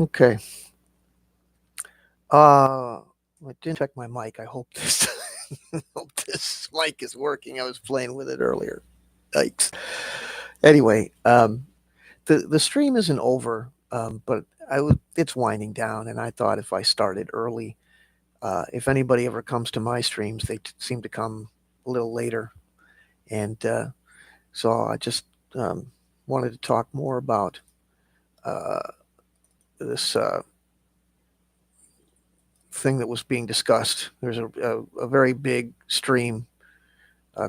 Okay. I didn't check my mic. I hope this hope this mic is working. I was playing with it earlier. Yikes. Anyway, the stream isn't over, but it's winding down, and I thought if I started early, if anybody ever comes to my streams, they seem to come a little later, and so I just um, wanted to talk more about uh, this thing that was being discussed. There's a very big stream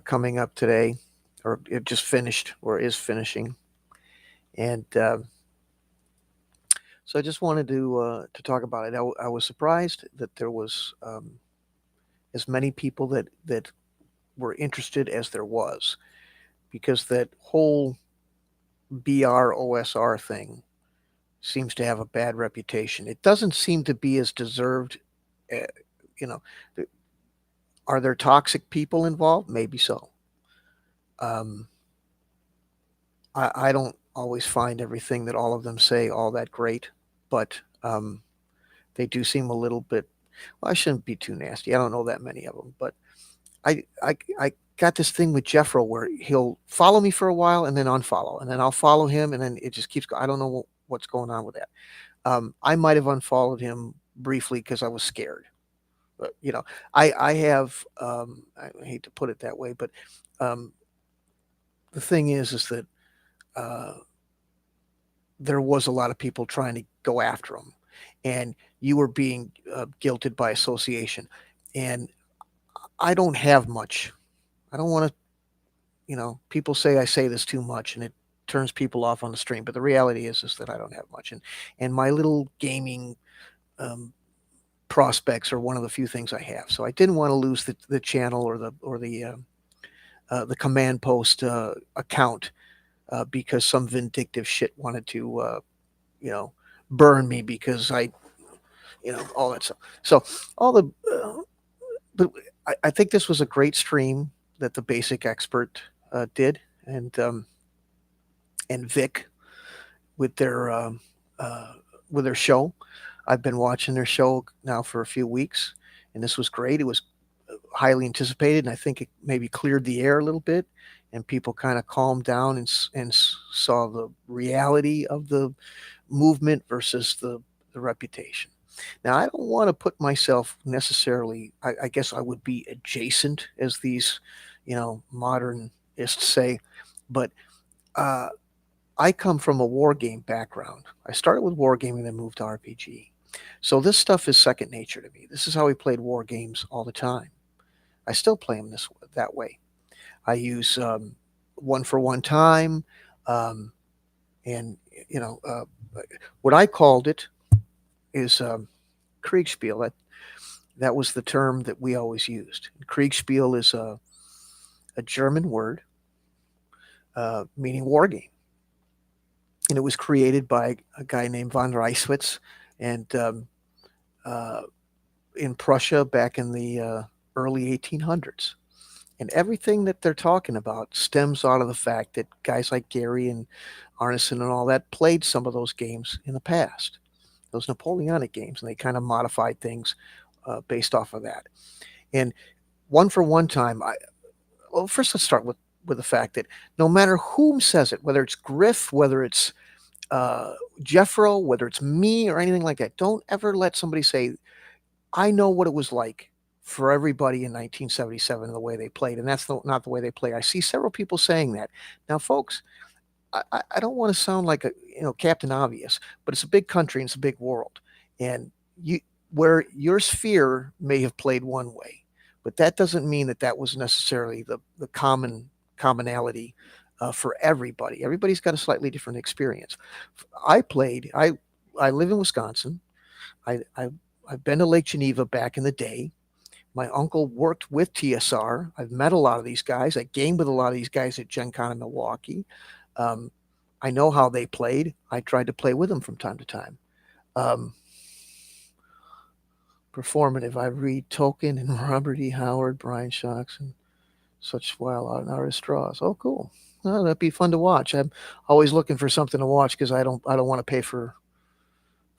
coming up today, or it just finished, or is finishing, and so I just wanted to talk about it. I was surprised that there was as many people that were interested as there was, because that whole BROSR thing seems to have a bad reputation. It doesn't seem to be as deserved. Uh, you know, are there toxic people involved? Maybe so. Um, I don't always find everything that all of them say all that great, but they do seem a little bit. Well, I shouldn't be too nasty. I don't know that many of them, but I got this thing with Jeffro where he'll follow me for a while and then unfollow, and then I'll follow him, and then it just keeps going. I don't know what's going on with that. I might have unfollowed him briefly because I was scared. But, I have. I hate to put it that way, but um, the thing is that uh, there was a lot of people trying to go after him, and you were being guilted by association. And I don't have much. I don't want to. People say I say this too much, and it turns people off on the stream. But the reality is that I don't have much, and my little gaming um, prospects are one of the few things I have. So I didn't want to lose the channel or the command post account because some vindictive shit wanted to you know burn me because all that stuff. So all the but I think this was a great stream that the basic expert did, and Vic with their uh, with their show. I've been watching their show now for a few weeks, and this was great. It was highly anticipated, and I think it maybe cleared the air a little bit, and people kind of calmed down and saw the reality of the movement versus the reputation. Now, I don't want to put myself necessarily. I guess I would be adjacent, as these, modernists say, but uh, I come from a war game background. I started with wargaming, then moved to RPG. So this stuff is second nature to me. This is how we played war games all the time. I still play them that way. I use one for one time, um, and you know uh, what I called it is Kriegspiel. That was the term that we always used. Kriegspiel is a German word meaning war game, and it was created by a guy named von Reiswitz, and uh, in Prussia back in the early 1800s. And everything that they're talking about stems out of the fact that guys like Gary and Arneson and all that played some of those games in the past, those Napoleonic games, and they kind of modified things based off of that. And one for one time, well, first let's start with the fact that no matter whom says it, whether it's Griff, whether it's Jeffro, whether it's me or anything like that, don't ever let somebody say, I know what it was like for everybody in 1977 the way they played, and that's not the way they play. I see several people saying that. Now, folks, I don't want to sound like a Captain Obvious, but it's a big country and it's a big world, and you where your sphere may have played one way, but that doesn't mean that was necessarily the commonality for everybody. Everybody's got a slightly different experience. I played. I live in Wisconsin. I've been to Lake Geneva back in the day. My uncle worked with TSR. I've met a lot of these guys. I gamed with a lot of these guys at Gen Con in Milwaukee. Um, I know how they played. I tried to play with them from time to time. Um, Performative. I read Tolkien and Robert E. Howard, Brian Shocks, and such while out in our straws. Oh, cool. Well, that'd be fun to watch. I'm always looking for something to watch because I don't want to pay for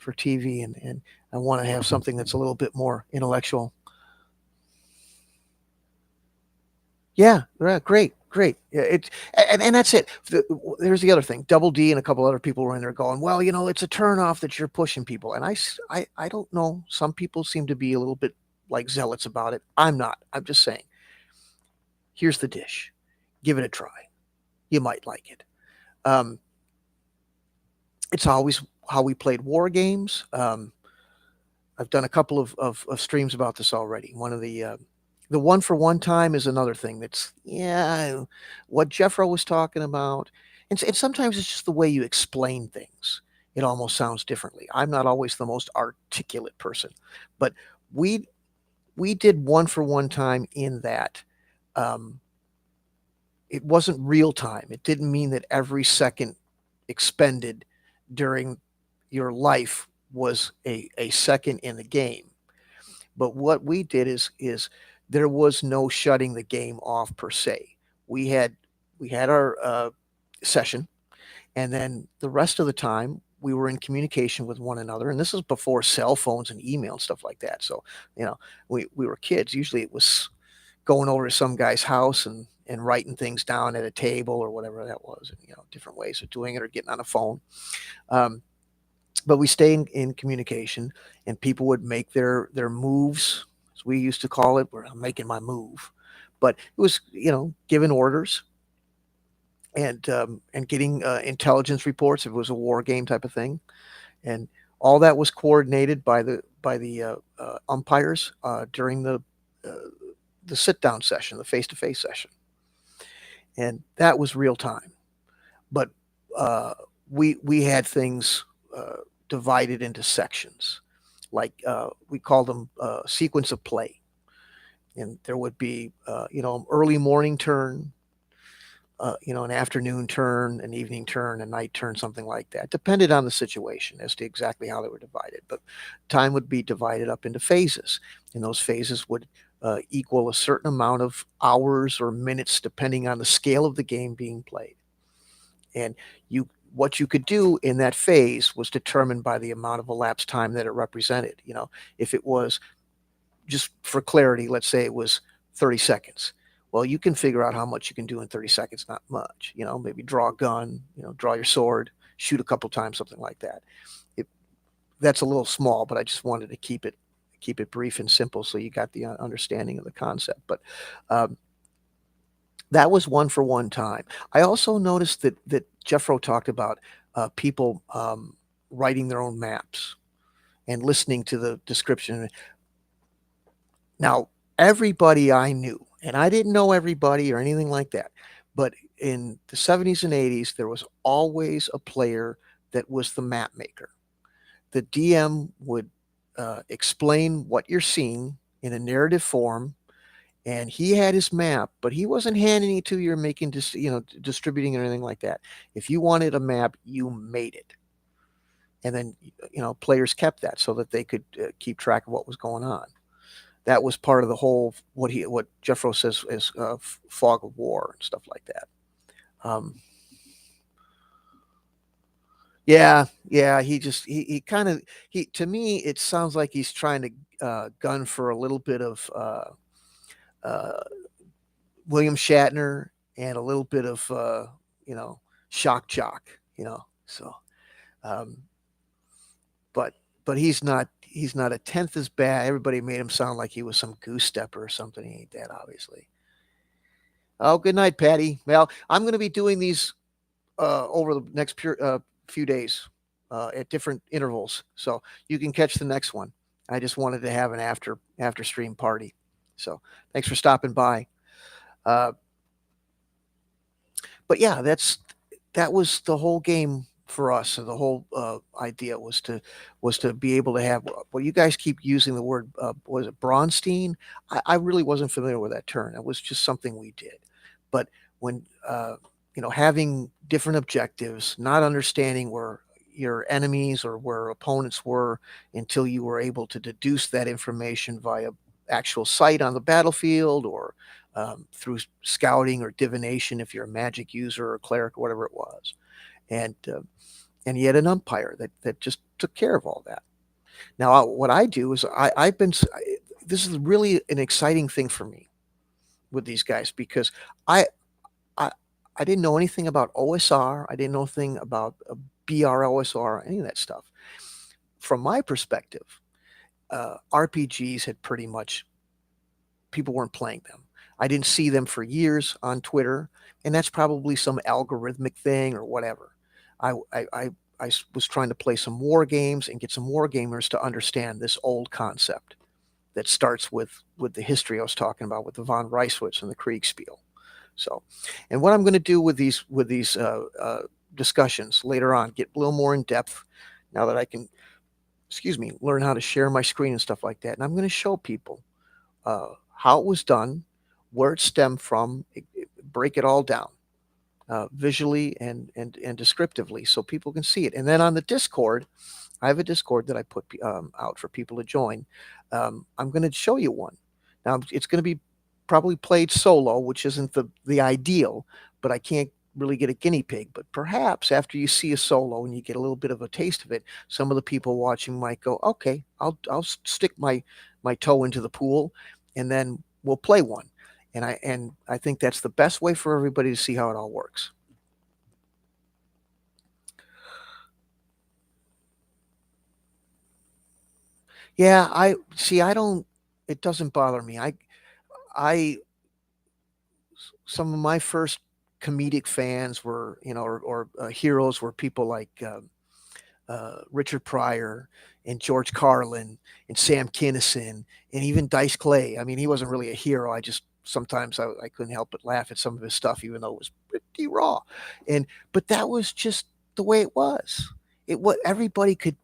for TV, and I want to have something that's a little bit more intellectual. Yeah, right, great, great. Yeah, and that's it. Here's the other thing. Double D and a couple other people were in there going, "Well, it's a turnoff that you're pushing people." And I don't know. Some people seem to be a little bit like zealots about it. I'm not. I'm just saying. Here's the dish. Give it a try. You might like it. Um, it's always how we played war games. I've done a couple of streams about this already. One of the one for one time is another thing that's, yeah, what Jeffro was talking about. And sometimes it's just the way you explain things. It almost sounds differently. I'm not always the most articulate person, but we we did one for one time in that um, it wasn't real time. It didn't mean that every second expended during your life was a second in the game. But what we did is there was no shutting the game off per se. We had we had our session, and then the rest of the time we were in communication with one another. And this is before cell phones and email and stuff like that. So we were kids. Usually it was going over to some guy's house and writing things down at a table or whatever that was. And, different ways of doing it or getting on a phone. Um, but we stay in communication, and people would make their moves, as we used to call it. Where I'm making my move, but it was giving orders and getting intelligence reports if it was a war game type of thing, and all that was coordinated by the umpires during uh, the sit down session, the face to face session, and that was real time. But uh, we had things uh, divided into sections, like we call them sequence of play, and there would be early morning turn, an afternoon turn, an evening turn, a night turn, something like that. Depended on the situation as to exactly how they were divided, but time would be divided up into phases, and those phases would equal a certain amount of hours or minutes, depending on the scale of the game being played. And you what you could do in that phase was determined by the amount of elapsed time that it represented. If it was, just for clarity, let's say it was 30 seconds. Well, you can figure out how much you can do in 30 seconds, not much. Maybe draw a gun, draw your sword, shoot a couple times, something like that. It, that's a little small, but I just wanted to keep it brief and simple so you got the understanding of the concept. But um, that was one for one time. I also noticed that Jeffro talked about people writing their own maps and listening to the description. Now, everybody I knew, and I didn't know everybody or anything like that, but in the 70s and 80s, there was always a player that was the map maker. The DM would explain what you're seeing in a narrative form, and he had his map, but he wasn't handing it to you or making distributing or anything like that. If you wanted a map, you made it, and then players kept that so that they could keep track of what was going on. That was part of the whole what Jeffro says is fog of war and stuff like that. Um, yeah, yeah. He kind of he to me it sounds like he's trying to gun for a little bit of uh, William Shatner and a little bit of you know shock jock. So um, but he's not a tenth as bad. Everybody made him sound like he was some goose stepper or something. He ain't that, obviously. Oh, good night, Patty. Well, I'm going to be doing these over the next few days at different intervals, so you can catch the next one. I just wanted to have an after stream party, so thanks for stopping by. Uh, but yeah, that was the whole game for us, and the whole idea was to be able to have. Well, you guys keep using the word. Was it Bronstein? I really wasn't familiar with that term. It was just something we did. But when having different objectives, not understanding where your enemies or where opponents were until you were able to deduce that information via actual sight on the battlefield or through scouting or divination if you're a magic user or cleric or whatever it was. And and he had an umpire that just took care of all that. Now, what I do is I've been this is really an exciting thing for me with these guys because I I I didn't know anything about OSR. I didn't know anything about BROSR, any of that stuff. From my perspective, RPGs had pretty much people weren't playing them. I didn't see them for years on Twitter, and that's probably some algorithmic thing or whatever. I I I was trying to play some war games and get some war gamers to understand this old concept that starts with the history I was talking about with the von Reiswitz and the Kriegspiel. So, and what I'm going to do with these discussions later on, get a little more in depth now that I can, excuse me, learn how to share my screen and stuff like that. And I'm going to show people how it was done, where it stemmed from, break it all down visually and descriptively so people can see it. And then on the Discord, I have a Discord that I put out for people to join. I'm going to show you one. Now it's going to be probably played solo, which isn't the ideal, but I can't really get a guinea pig. But perhaps after you see a solo and you get a little bit of a taste of it, some of the people watching might go, "Okay, I'll stick my toe into the pool, and then we'll play one." And I think that's the best way for everybody to see how it all works. Yeah, I see. I don't. It doesn't bother me. I some of my first comedic fans were, or heroes were people like Richard Pryor and George Carlin and Sam Kinison and even Dice Clay. I mean, he wasn't really a hero. I just sometimes I couldn't help but laugh at some of his stuff, even though it was pretty raw. And but that was just the way it was. It what everybody could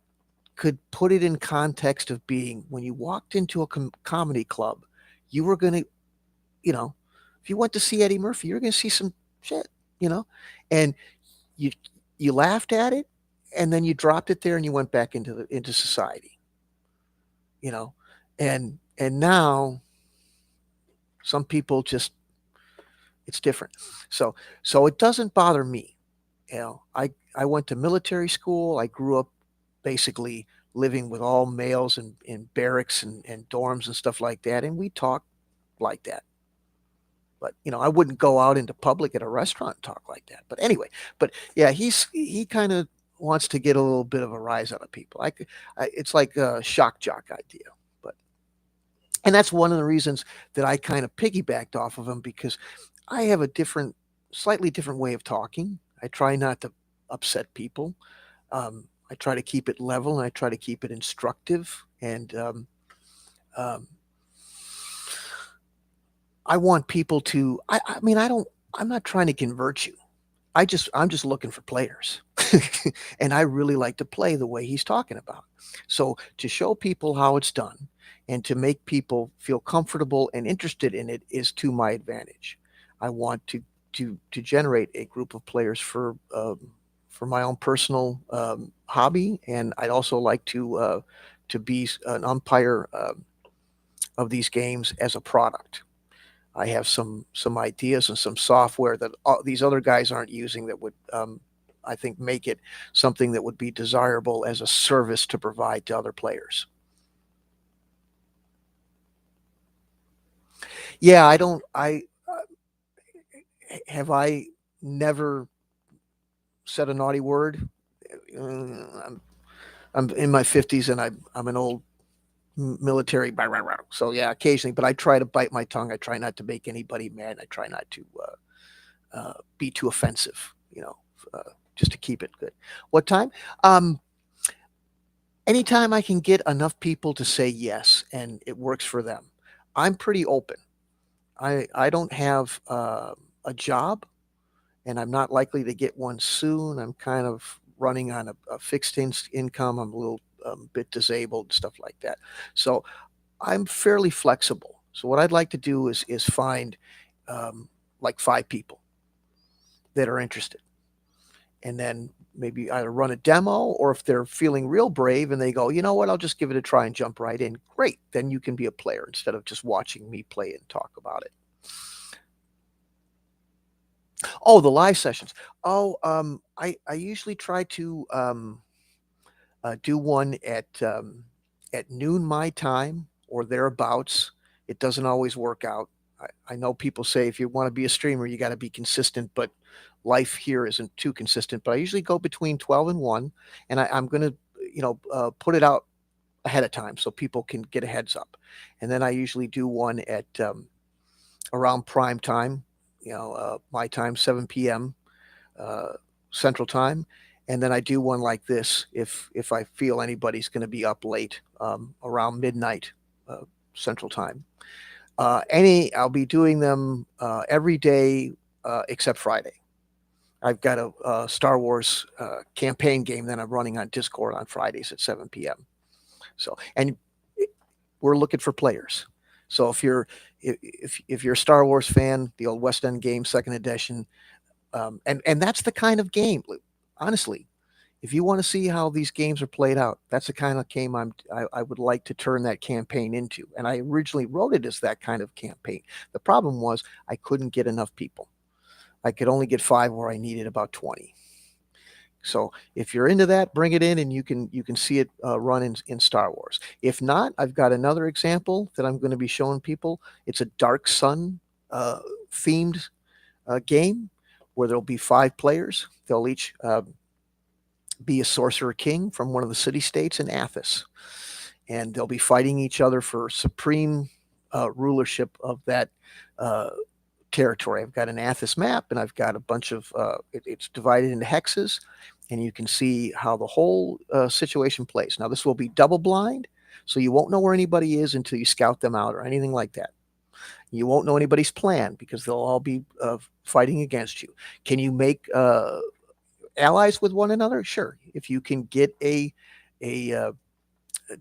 put it in context of being when you walked into a comedy club, you were gonna, you know, if you went to see Eddie Murphy, you're gonna see some shit, you know, and you you laughed at it, and then you dropped it there, and you went back into society, you know, and now some people just it's different. So it doesn't bother me, you know. I went to military school. I grew up basically living with all males in barracks and dorms and stuff like that, and we talk like that. But, I wouldn't go out into public at a restaurant and talk like that. But anyway, but yeah, he kind of wants to get a little bit of a rise out of people. It's like a shock jock idea. But and that's one of the reasons that I kind of piggybacked off of him because I have a slightly different way of talking. I try not to upset people. I try to keep it level and I try to keep it instructive. And um, I want people to. I mean, I'm not trying to convert you. I'm just looking for players. And I really like to play the way he's talking about. So to show people how it's done and to make people feel comfortable and interested in it is to my advantage. I want to generate a group of players for my own personal hobby, and I'd also like to be an umpire of these games as a product. I have some ideas and some software that these other guys aren't using that would, I think, make it something that would be desirable as a service to provide to other players. Yeah, I don't. I have I never said a naughty word. I'm in my 50s and I'm an old military. So yeah, occasionally, but I try to bite my tongue. I try not to make anybody mad. I try not to be too offensive. Just to keep it good. What time? Um, Anytime I can get enough people to say yes and it works for them. I'm pretty open. I don't have a job, and I'm not likely to get one soon. I'm kind of running on a fixed income. I'm a little bit disabled, and stuff like that. So I'm fairly flexible. So what I'd like to do is find um, like 5 people that are interested, and then maybe either run a demo, or if they're feeling real brave and they go, you know what, I'll just give it a try and jump right in. Great, then you can be a player instead of just watching me play and talk about it. Oh, the live sessions. I usually try to do one at noon my time or thereabouts. It doesn't always work out. I know people say if you want to be a streamer, you got to be consistent, but life here isn't too consistent. But I usually go between 12 and 1, and I'm going to, put it out ahead of time so people can get a heads up. And then I usually do one at around prime time, my time, 7 p.m. Uh, Central Time, and then I do one like this if I feel anybody's going to be up late, around midnight uh, Central Time. Any I'll be doing them every day except Friday. I've got a Star Wars campaign game that I'm running on Discord on Fridays at 7 p.m. So, and we're looking for players. So if you're a Star Wars fan, the old West End game, second edition, and that's the kind of game. Honestly, if you want to see how these games are played out, that's the kind of game I would like to turn that campaign into. And I originally wrote it as that kind of campaign. The problem was I couldn't get enough people. I could only get 5 where I needed about 20. So if you're into that, bring it in, and you can see it run in Star Wars. If not, I've got another example that I'm going to be showing people. It's a Dark Sun uh, themed game where there'll be 5 players. They'll each be a sorcerer king from one of the city states in Athos, and they'll be fighting each other for supreme rulership of that uh, territory. I've got an Athos map, and I've got a bunch of it's divided into hexes, and you can see how the whole situation plays. Now, this will be double blind, so you won't know where anybody is until you scout them out or anything like that. You won't know anybody's plan because they'll all be fighting against you. Can you make allies with one another? Sure. If you can get a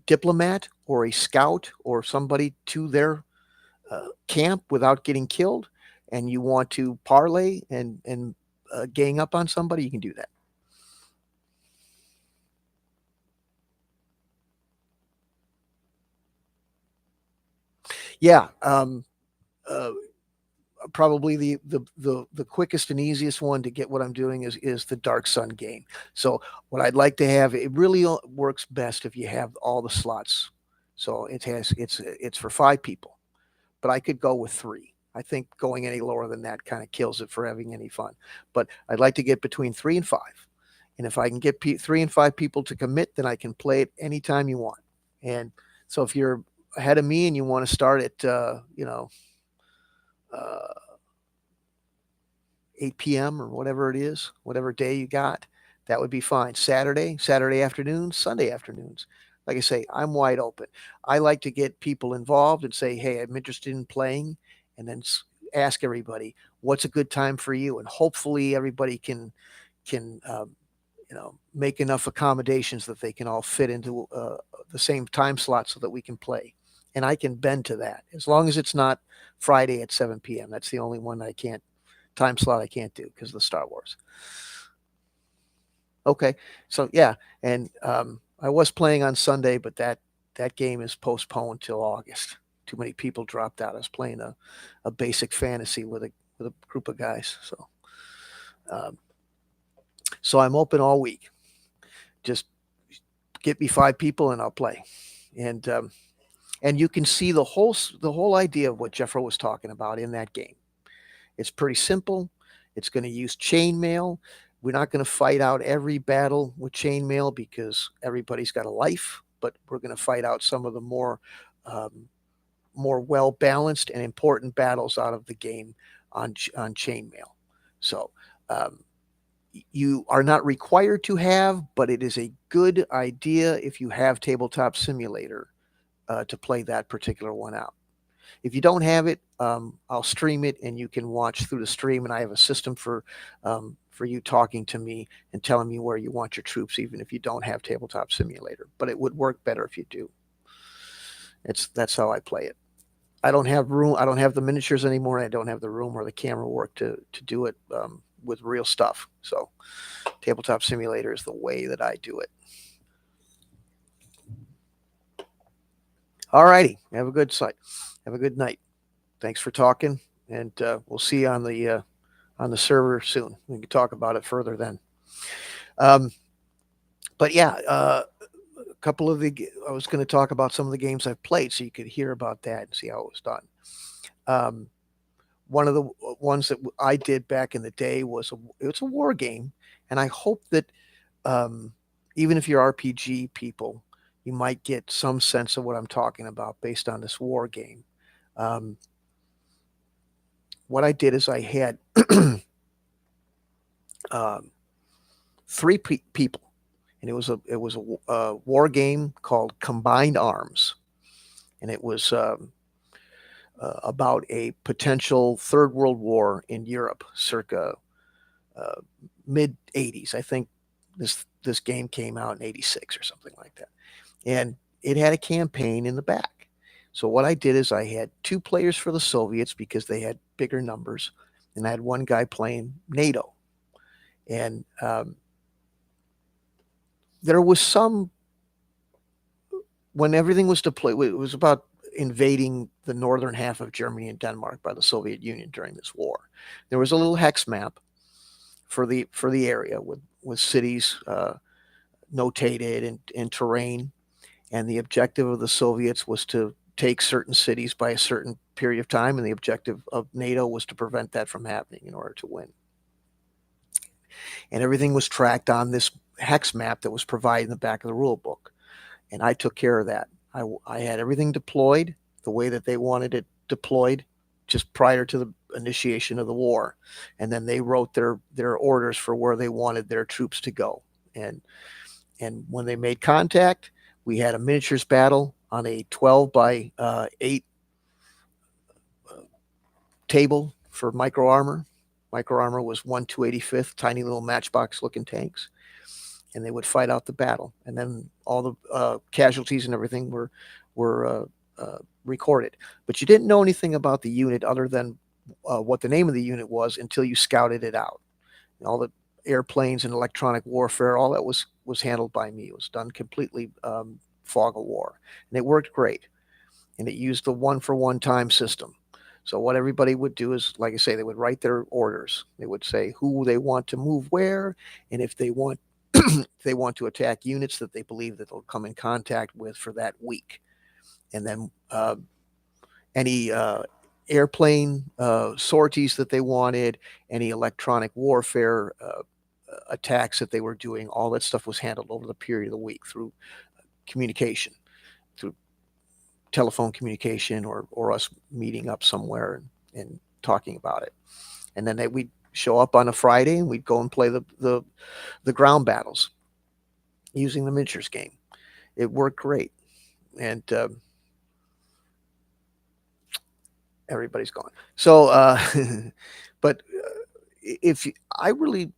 diplomat or a scout or somebody to their camp without getting killed, and you want to parlay and gang up on somebody, you can do that. Yeah. Uh, Probably the quickest and easiest one to get what I'm doing is the Dark Sun game. So what I'd like to have, it really works best if you have all the slots. So it's for 5 people, but I could go with 3. I think going any lower than that kind of kills it for having any fun. But I'd like to get between 3 and 5, and if I can get 3 and 5 people to commit, then I can play it anytime you want. And so if you're ahead of me and you want to start at uh, 8 p.m. or whatever it is, whatever day you got, that would be fine. Saturday afternoons, Sunday afternoons. Like I say, I'm wide open. I like to get people involved and say, hey, I'm interested in playing, and then ask everybody, what's a good time for you? And hopefully everybody can make enough accommodations that they can all fit into the same time slot so that we can play. And I can bend to that as long as it's not Friday at 7 p.m. That's the only one I can't time slot I can't do because of the Star Wars. Okay, so yeah, and I was playing on Sunday, but that game is postponed till August. Too many people dropped out. I was playing a basic fantasy with a group of guys, um, so I'm open all week. Just get me 5 people and I'll play, and and you can see the whole idea of what Jeffro was talking about in that game. It's pretty simple. It's going to use chainmail. We're not going to fight out every battle with chainmail because everybody's got a life, but we're going to fight out some of the um, more well balanced and important battles out of the game on chainmail. So um, you are not required to have, but it is a good idea if you have Tabletop Simulator to play that particular one out. If you don't have it, I'll stream it, and you can watch through the stream. And I have a system for you talking to me and telling me where you want your troops, even if you don't have Tabletop Simulator. But it would work better if you do. That's how I play it. I don't have room. I don't have the miniatures anymore. I don't have the room or the camera work to do it with real stuff. So Tabletop Simulator is the way that I do it. All righty. Have a good sight. Have a good night. Thanks for talking, and we'll see you on the server soon. We can talk about it further then. Um, but yeah, a couple of I was going to talk about some of the games I've played so you could hear about that and see how it was done. Um, one of the ones that I did back in the day was it's a war game, and I hope that um, even if you're RPG people, you might get some sense of what I'm talking about based on this war game. Um, what I did is I had um, three people, and it was a war game called Combined Arms, and it was about a potential third world war in Europe, circa uh, mid '80s. I think this game came out in '86 or something like that, and it had a campaign in the back. So what I did is I had two players for the Soviets because they had bigger numbers, and I had one guy playing NATO. And there was some when everything was deployed. It was about invading the northern half of Germany and Denmark by the Soviet Union during this war. There was a little hex map for the area with cities notated and terrain. And the objective of the Soviets was to take certain cities by a certain period of time, and the objective of NATO was to prevent that from happening in order to win. And everything was tracked on this hex map that was provided in the back of the rule book. And I took care of that. I had everything deployed the way that they wanted it deployed just prior to the initiation of the war. And then they wrote their orders for where they wanted their troops to go. And when they made contact, we had a miniatures battle on a 12 by 8 table for micro armor. Micro armor was 1/285th, tiny little matchbox looking tanks, and they would fight out the battle. And then all the casualties and everything were recorded. But you didn't know anything about the unit other than what the name of the unit was until you scouted it out. And all the airplanes and electronic warfare, all that was handled by me. It was done completely fog of war, and it worked great. And it used the one for one time system. So what everybody would do is, like I say, they would write their orders. They would say who they want to move where, and if they want they want to attack units that they believe that they'll come in contact with for that week, and then any airplane sorties that they wanted, any electronic warfare attacks that they were doing, all that stuff was handled over the period of the week through communication, through telephone communication or us meeting up somewhere and talking about it. And then we'd show up on a Friday and we'd go and play the ground battles using the miniatures game. It worked great. And everybody's gone. So, but if you, I really,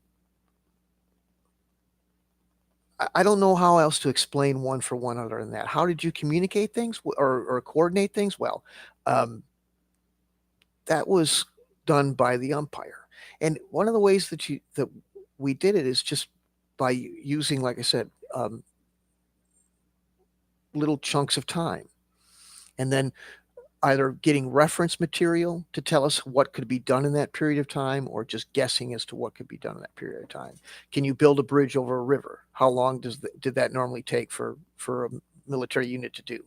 I don't know how else to explain one for one other than that. How did you communicate things or coordinate things? Well, um, that was done by the umpire. And one of the ways that we did it is just by using, like I said, little chunks of time, and then either getting reference material to tell us what could be done in that period of time, or just guessing as to what could be done in that period of time. Can you build a bridge over a river? How long did that normally take for a military unit to do?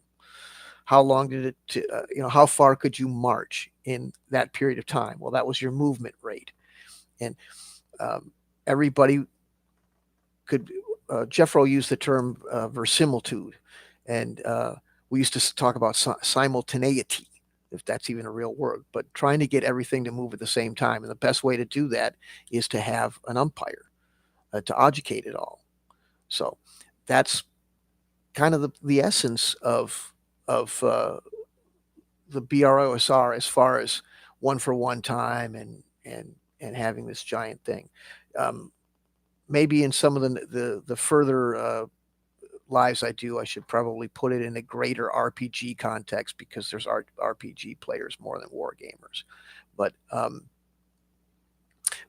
How long did it how far could you march in that period of time? Well, that was your movement rate. And everybody could Jeffro used the term verisimilitude, and we used to talk about simultaneity, if that's even a real word, but trying to get everything to move at the same time. And the best way to do that is to have an umpire to educate it all. So that's kind of the essence of the BROSR as far as one for one time and having this giant thing. Um, Maybe in some of the further lives I do, I should probably put it in a greater RPG context because there's RPG players more than war gamers. But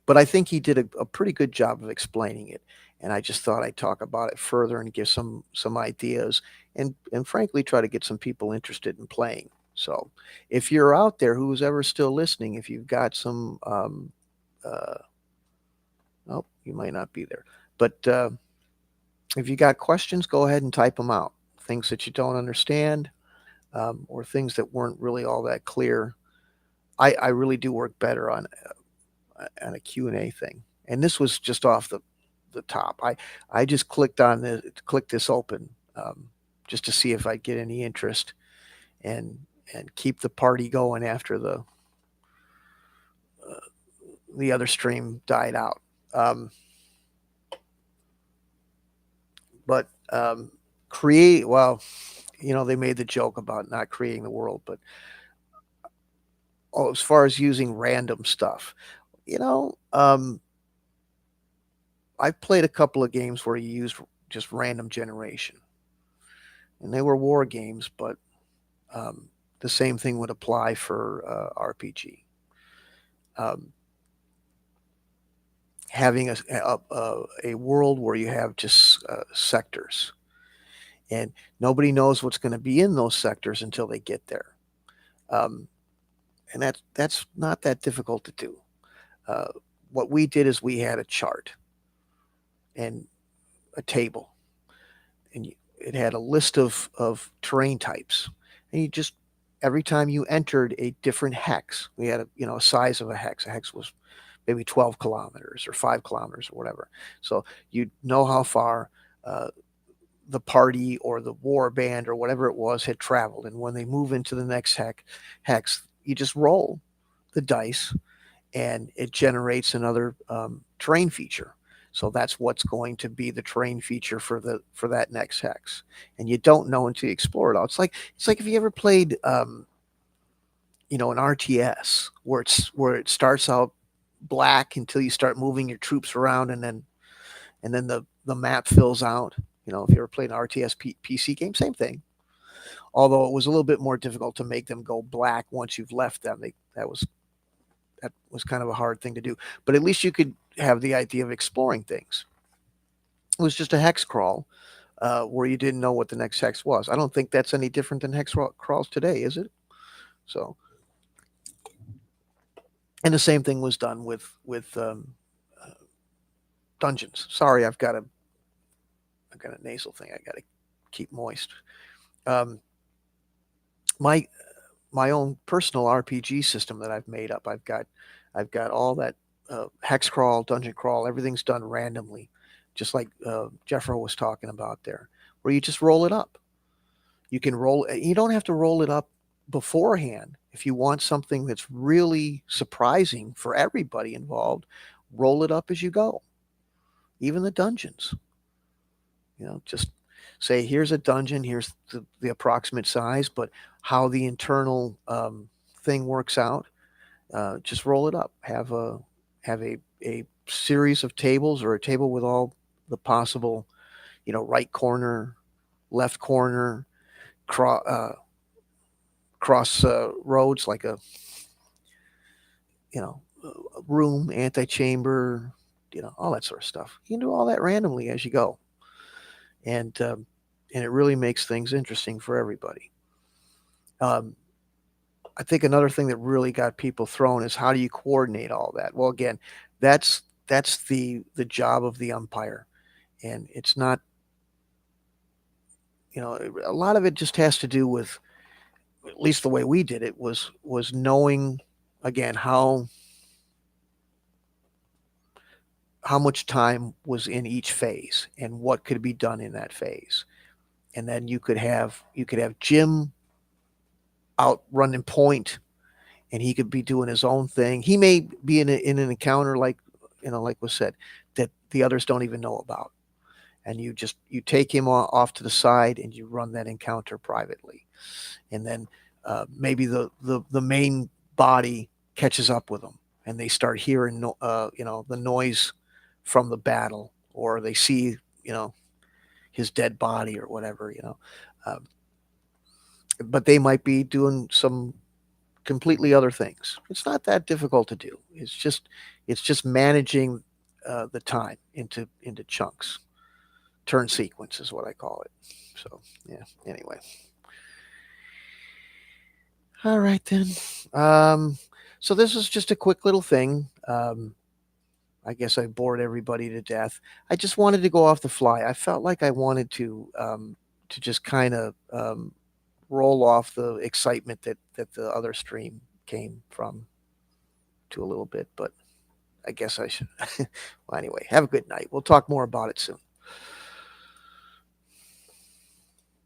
but I think he did a pretty good job of explaining it, and I just thought I'd talk about it further and give some ideas, and frankly try to get some people interested in playing. So if you're out there who's ever still listening, if you've got some Uh, oh, you might not be there. But if you got questions, go ahead and type them out. Things that you don't understand, or things that weren't really all that clear. I really do work better on a Q and A thing. And this was just off the top. I just clicked this open, just to see if I'd get any interest and keep the party going after uh, the other stream died out. Um, but create well, they made the joke about not creating the world, but as far as using random stuff, you know, um, I've played a couple of games where you used just random generation, and they were war games, but um, the same thing would apply for RPG. Um, Having a world where you have just sectors, and nobody knows what's going to be in those sectors until they get there. Um, and that's not that difficult to do. Uh, what we did is we had a chart and a table, and it had a list of terrain types, and you just every time you entered a different hex, we had a size of a hex. A hex was maybe 12 kilometers or 5 kilometers or whatever. So you'd know how far uh, the party or the war band or whatever it was had traveled. And when they move into the next hex, you just roll the dice and it generates another terrain feature. So that's what's going to be the terrain feature for that next hex, and you don't know until you explore it all. It's like if you ever played an RTS where it starts out black until you start moving your troops around, and then the map fills out. If you ever played an RTS PC game, same thing. Although it was a little bit more difficult to make them go black once you've left them. That was kind of a hard thing to do. But at least you could have the idea of exploring things. It was just a hex crawl where you didn't know what the next hex was. I don't think that's any different than hex crawls today, is it? So, and the same thing was done with uh, dungeons. Sorry, I've got a nasal thing. I got to keep moist. Um, my my own personal RPG system that I've made up. I've got all that hex crawl, dungeon crawl. Everything's done randomly, just like Jeffro was talking about there, where you just roll it up. You can roll. You don't have to roll it up beforehand. If you want something that's really surprising for everybody involved, roll it up as you go. Even the dungeons. Just say, here's a dungeon, here's the approximate size, but how the internal thing works out, just roll it up. Have a series of tables, or a table with all the possible, right corner, left corner, cross roads, like a room, antechamber, all that sort of stuff. You can do all that randomly as you go, and it really makes things interesting for everybody. Um, I think another thing that really got people thrown is, how do you coordinate all that? Well, again, that's the job of the umpire, and it's not. A lot of it just has to do with, at least the way we did it, was knowing, again, how much time was in each phase and what could be done in that phase. And then you could have Jim out running point, and he could be doing his own thing. He may be in an encounter, like was said, that the others don't even know about, and you take him off to the side and you run that encounter privately, and then maybe the main body catches up with them, and they start hearing the noise from the battle, or they see his dead body or whatever. Um, but they might be doing some completely other things. It's not that difficult to do. It's just managing the time into chunks. Turn sequence is what I call it. So yeah. Anyway, all right then. Um, so this is just a quick little thing. I guess I bored everybody to death. I just wanted to go off the fly. I felt like I wanted to just kinda, roll off the excitement that the other stream came from to a little bit, but I guess I should well, anyway, have a good night. We'll talk more about it soon.